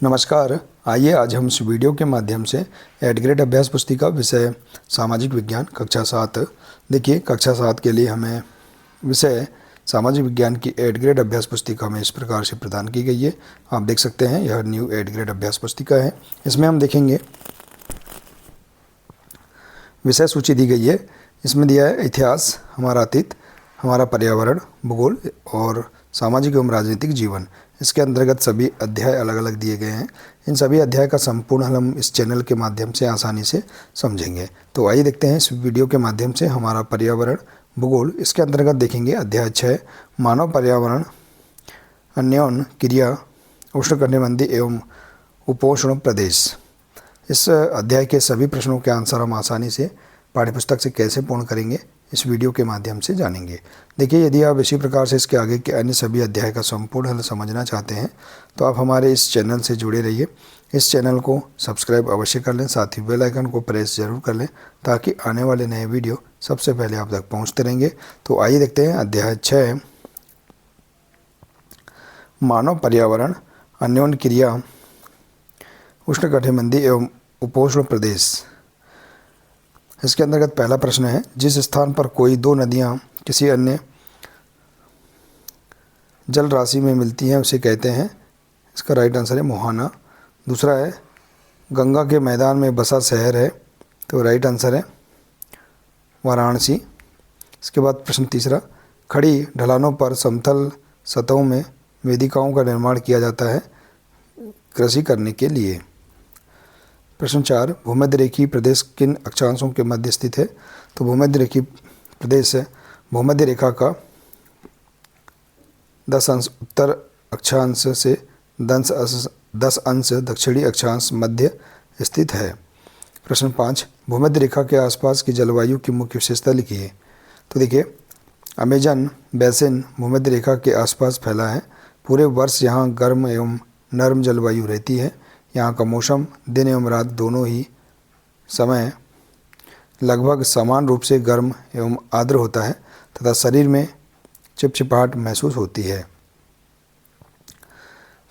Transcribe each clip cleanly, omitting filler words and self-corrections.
नमस्कार। आइए आज हम इस वीडियो के माध्यम से एड ग्रेड अभ्यास पुस्तिका विषय सामाजिक विज्ञान कक्षा 7। देखिए, कक्षा 7 के लिए हमें विषय सामाजिक विज्ञान की एड ग्रेड अभ्यास पुस्तिका हमें इस प्रकार से प्रदान की गई है। आप देख सकते हैं, यह न्यू एड ग्रेड अभ्यास पुस्तिका है। इसमें हम देखेंगे विषय सूची दी गई है। इसमें दिया है इतिहास, हमारा अतीत, हमारा पर्यावरण, भूगोल और सामाजिक एवं राजनीतिक जीवन। इसके अंतर्गत सभी अध्याय अलग अलग दिए गए हैं। इन सभी अध्याय का संपूर्ण हल हम इस चैनल के माध्यम से आसानी से समझेंगे। तो आइए देखते हैं इस वीडियो के माध्यम से हमारा पर्यावरण, भूगोल। इसके अंतर्गत देखेंगे अध्याय 6 मानव पर्यावरण अन्योन्य क्रिया उष्णकटिबंधीय एवं उपोष्ण प्रदेश। इस अध्याय के सभी प्रश्नों के आंसर हम आसानी से पाठ्यपुस्तक से कैसे पूर्ण करेंगे, इस वीडियो के माध्यम से जानेंगे। देखिए, यदि आप इसी प्रकार से इसके आगे के अन्य सभी अध्याय का संपूर्ण हल समझना चाहते हैं तो आप हमारे इस चैनल से जुड़े रहिए। इस चैनल को सब्सक्राइब अवश्य कर लें, साथ ही बेल आइकन को प्रेस जरूर कर लें ताकि आने वाले नए वीडियो सबसे पहले आप तक पहुँचते रहेंगे। तो आइए देखते हैं अध्याय 6 मानव पर्यावरण अन्योन्य क्रिया उष्णकटिबंधीय एवं उपोष्ण प्रदेश। इसके अंतर्गत पहला प्रश्न है, जिस स्थान पर कोई दो नदियाँ किसी अन्य जल राशि में मिलती हैं उसे कहते हैं। इसका राइट आंसर है मोहाना। दूसरा है, गंगा के मैदान में बसा शहर है, तो राइट आंसर है वाराणसी। इसके बाद प्रश्न तीसरा, खड़ी ढलानों पर समतल सतहों में वेदिकाओं का निर्माण किया जाता है कृषि करने के लिए। प्रश्न 4, भूमध्य रेखीय प्रदेश किन अक्षांशों के मध्य स्थित है। तो भूमध्य रेखीय प्रदेश है भूमध्य रेखा का 10 अंश उत्तर अक्षांश से 10 अंश दक्षिणी अक्षांश मध्य स्थित है। प्रश्न 5, भूमध्य रेखा के आसपास की जलवायु की मुख्य विशेषता लिखिए। तो देखिए, अमेजन बेसिन भूमध्य रेखा के आसपास फैला है। पूरे वर्ष यहाँ गर्म एवं नर्म जलवायु रहती है। यहाँ का मौसम दिन एवं रात दोनों ही समय लगभग समान रूप से गर्म एवं आर्द्र होता है तथा शरीर में चिपचिपाहट महसूस होती है।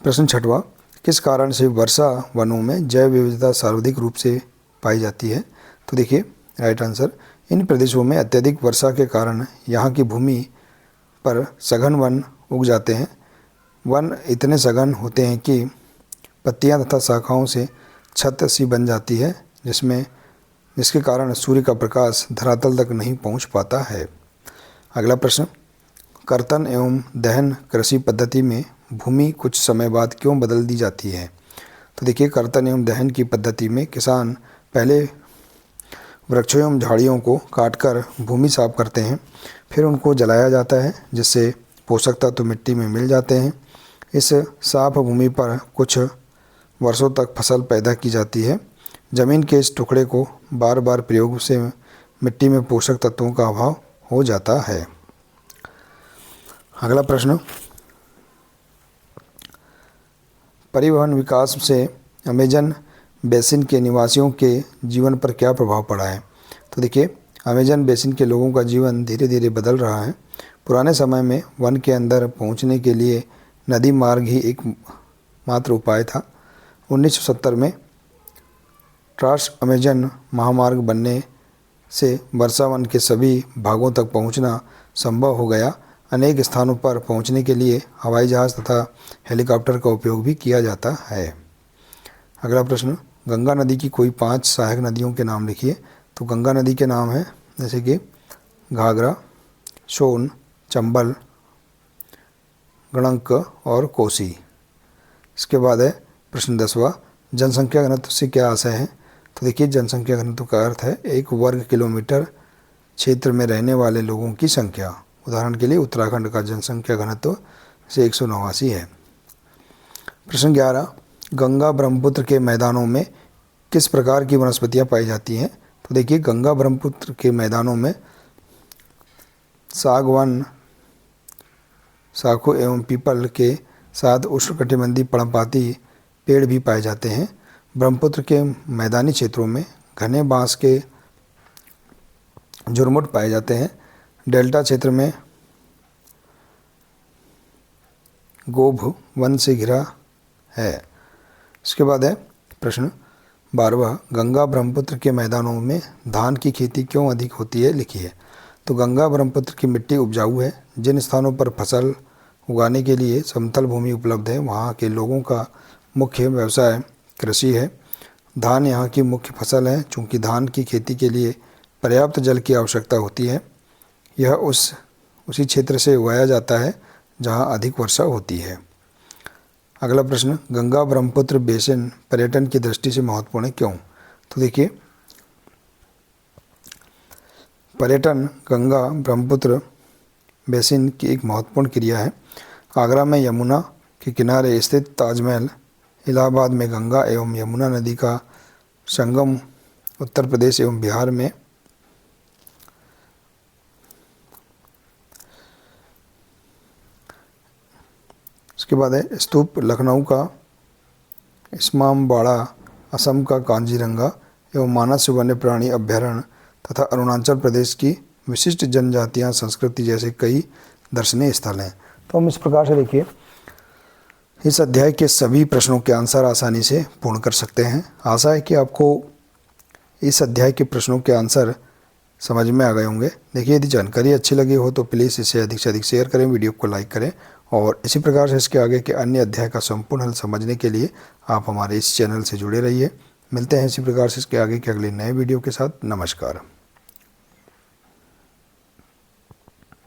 प्रश्न 6वां, किस कारण से वर्षा वनों में जैव विविधता सर्वाधिक रूप से पाई जाती है। तो देखिए, राइट आंसर, इन प्रदेशों में अत्यधिक वर्षा के कारण यहाँ की भूमि पर सघन वन उग जाते हैं। वन इतने सघन होते हैं कि पत्तियां तथा शाखाओं से छत सी बन जाती है, जिसके कारण सूर्य का प्रकाश धरातल तक नहीं पहुंच पाता है। अगला प्रश्न, कर्तन एवं दहन कृषि पद्धति में भूमि कुछ समय बाद क्यों बदल दी जाती है। तो देखिए, कर्तन एवं दहन की पद्धति में किसान पहले वृक्षों एवं झाड़ियों को काटकर भूमि साफ करते हैं, फिर उनको जलाया जाता है जिससे पोषक तत्व मिट्टी में मिल जाते हैं। इस साफ भूमि पर कुछ वर्षों तक फसल पैदा की जाती है। जमीन के इस टुकड़े को बार बार प्रयोग से मिट्टी में पोषक तत्वों का अभाव हो जाता है। अगला प्रश्न, परिवहन विकास से अमेजन बेसिन के निवासियों के जीवन पर क्या प्रभाव पड़ा है। तो देखिए, अमेजन बेसिन के लोगों का जीवन धीरे धीरे बदल रहा है। पुराने समय में वन के अंदर पहुंचने के लिए नदी मार्ग ही एक मात्र उपाय था। 1970 में ट्रांस अमेजन महामार्ग बनने से वर्षा वन के सभी भागों तक पहुंचना संभव हो गया। अनेक स्थानों पर पहुंचने के लिए हवाई जहाज़ तथा हेलीकॉप्टर का उपयोग भी किया जाता है। अगला प्रश्न, गंगा नदी की कोई 5 सहायक नदियों के नाम लिखिए। तो गंगा नदी के नाम हैं जैसे कि घाघरा, सोन, चंबल, गणक और कोसी। इसके बाद है प्रश्न 10वां, जनसंख्या घनत्व से क्या आशय है। तो देखिए, जनसंख्या घनत्व का अर्थ है एक वर्ग किलोमीटर क्षेत्र में रहने वाले लोगों की संख्या। उदाहरण के लिए उत्तराखंड का जनसंख्या घनत्व से 189 है। प्रश्न 11, गंगा ब्रह्मपुत्र के मैदानों में किस प्रकार की वनस्पतियां पाई जाती हैं। तो देखिए, गंगा ब्रह्मपुत्र के मैदानों में सागवान, साखू एवं पीपल के साथ उष्णकटिबंधीय पर्णपाती पेड़ भी पाए जाते हैं। ब्रह्मपुत्र के मैदानी क्षेत्रों में घने बांस के झुरमुट पाए जाते हैं। डेल्टा क्षेत्र में गोभ वन से घिरा है। इसके बाद है प्रश्न 12, गंगा ब्रह्मपुत्र के मैदानों में धान की खेती क्यों अधिक होती है, लिखिए। तो गंगा ब्रह्मपुत्र की मिट्टी उपजाऊ है। जिन स्थानों पर फसल उगाने के लिए समतल भूमि उपलब्ध है वहाँ के लोगों का मुख्य व्यवसाय कृषि है। धान यहाँ की मुख्य फसल है। चूँकि धान की खेती के लिए पर्याप्त जल की आवश्यकता होती है, यह उसी क्षेत्र से उगाया जाता है जहाँ अधिक वर्षा होती है। अगला प्रश्न, गंगा ब्रह्मपुत्र बेसिन पर्यटन की दृष्टि से महत्वपूर्ण है, क्यों? तो देखिए, पर्यटन गंगा ब्रह्मपुत्र बेसिन की एक महत्वपूर्ण क्रिया है। आगरा में यमुना के किनारे स्थित ताजमहल, इलाहाबाद में गंगा एवं यमुना नदी का संगम, उत्तर प्रदेश एवं बिहार में इसके बाद है स्तूप, लखनऊ का इस्मामबाड़ा, असम का कांजीरंगा एवं मानस वन्य प्राणी अभ्यारण्य तथा अरुणाचल प्रदेश की विशिष्ट जनजातियां संस्कृति जैसे कई दर्शनीय स्थल हैं। तो हम इस प्रकार से देखिए इस अध्याय के सभी प्रश्नों के आंसर आसानी से पूर्ण कर सकते हैं। आशा है कि आपको इस अध्याय के प्रश्नों के आंसर समझ में आ गए होंगे। देखिए, यदि जानकारी अच्छी लगी हो तो प्लीज़ इसे अधिक से अधिक शेयर करें, वीडियो को लाइक करें और इसी प्रकार से इसके आगे के अन्य अध्याय का संपूर्ण हल समझने के लिए आप हमारे इस चैनल से जुड़े रहिए। मिलते हैं इसी प्रकार से इसके आगे के अगले नए वीडियो के साथ। नमस्कार।